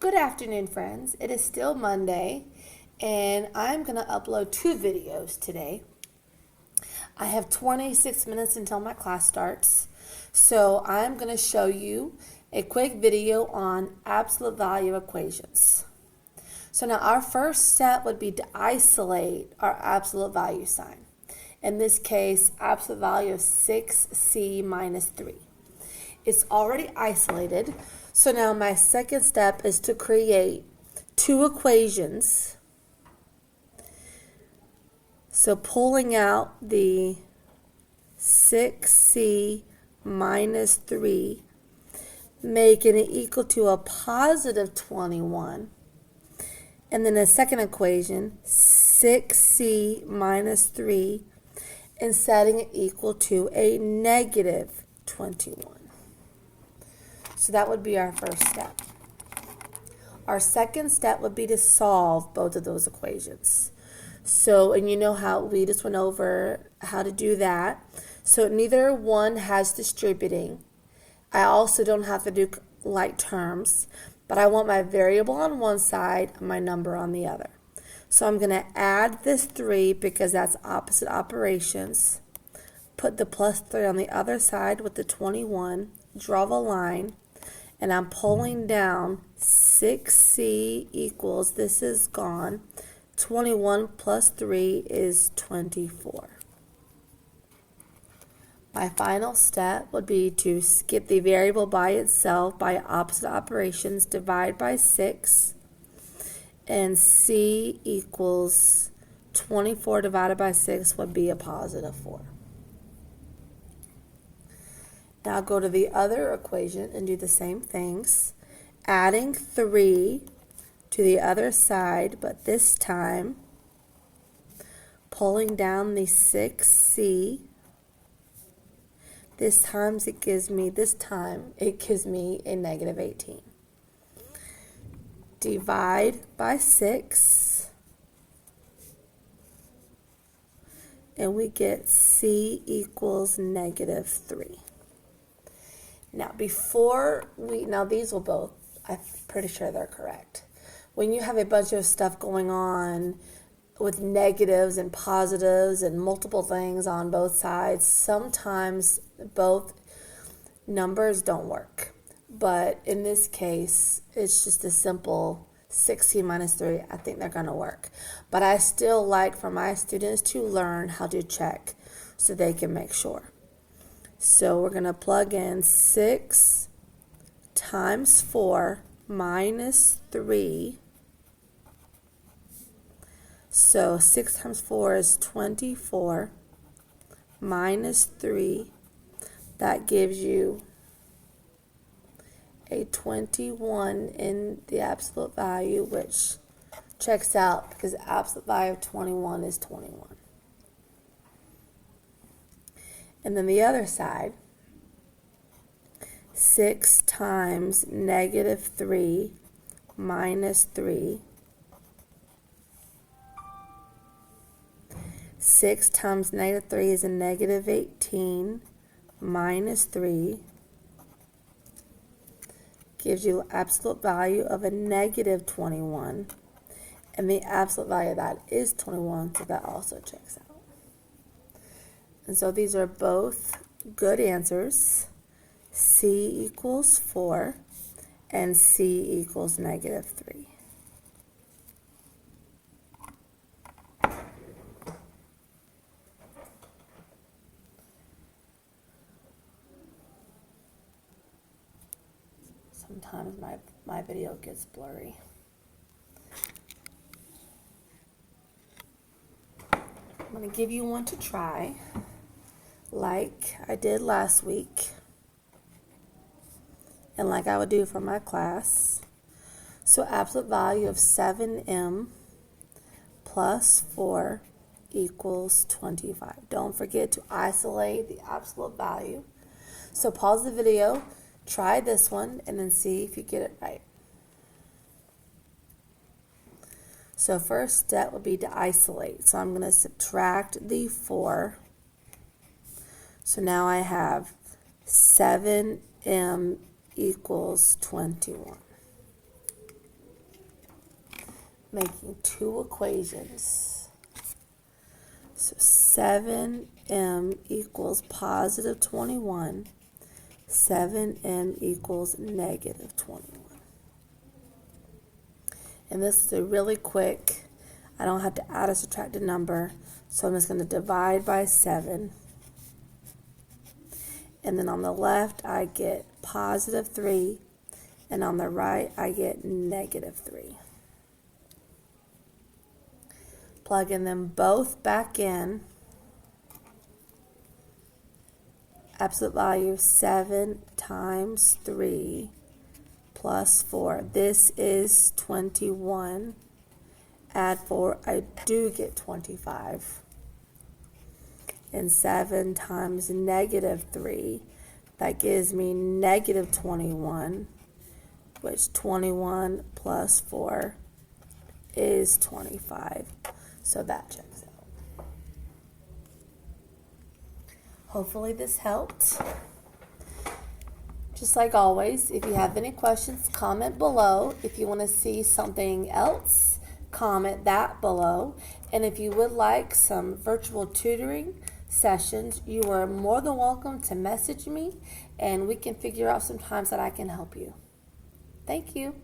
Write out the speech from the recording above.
Good afternoon, friends. It is still Monday, and I'm going to upload 2 videos today. I have 26 minutes until my class starts, so I'm going to show you a quick video on absolute value equations. So now our first step would be to isolate our absolute value sign. In this case, absolute value of 6c minus 3. It's already isolated. So now my second step is to create 2 equations. So pulling out the 6c minus 3, making it equal to a positive 21. And then the second equation, 6c minus 3, and setting it equal to a negative 21. So that would be our first step. Our second step would be to solve both of those equations. So, and you know how we just went over how to do that. So neither one has distributing. I also don't have to do like terms, but I want my variable on one side and my number on the other. So I'm going to add this 3 because that's opposite operations. Put the plus 3 on the other side with the 21. Draw the line. And I'm pulling down 6c equals, this is gone, 21 plus 3 is 24. My final step would be to get the variable by itself by opposite operations, divide by 6, and c equals 24 divided by 6 would be a positive 4. Now go to the other equation and do the same things, adding 3 to the other side, but this time pulling down the 6c. This time it gives me a negative 18. Divide by 6, and we get c equals negative 3. Now, these will both, I'm pretty sure they're correct. When you have a bunch of stuff going on with negatives and positives and multiple things on both sides, sometimes both numbers don't work. But in this case, it's just a simple 6c minus 3. I think they're going to work. But I still like for my students to learn how to check so they can make sure. So we're going to plug in 6 times 4 minus 3. So 6 times 4 is 24 minus 3. That gives you a 21 in the absolute value, which checks out because the absolute value of 21 is 21. And then the other side, 6 times negative 3 minus 3. 6 times negative 3 is a negative 18 minus 3. Gives you absolute value of a negative 21. And the absolute value of that is 21, so that also checks out. And so these are both good answers. C equals 4 and C equals negative 3. Sometimes my video gets blurry. I'm going to give you one to try, like I did last week, and like I would do for my class. So absolute value of 7m plus 4 equals 25. Don't forget to isolate the absolute value. So pause the video, try this one, and then see if you get it right. So first step would be to isolate. So I'm going to subtract the 4. So now I have 7m equals 21. making two equations. So 7m equals positive 21. 7m equals negative 21. And this is really quick. I don't have to add or subtract a number. So I'm just going to divide by 7. And then on the left, I get positive 3. And on the right, I get negative 3. Plugging them both back in. Absolute value of 7 times 3 plus 4. This is 21. Add 4, I do get 25. And 7 times negative 3, that gives me negative 21, which 21 plus 4 is 25. So that checks out. Hopefully this helped. Just like always, if you have any questions, comment below. If you want to see something else, comment that below. And if you would like some virtual tutoring sessions, you are more than welcome to message me and we can figure out some times that I can help you. Thank you.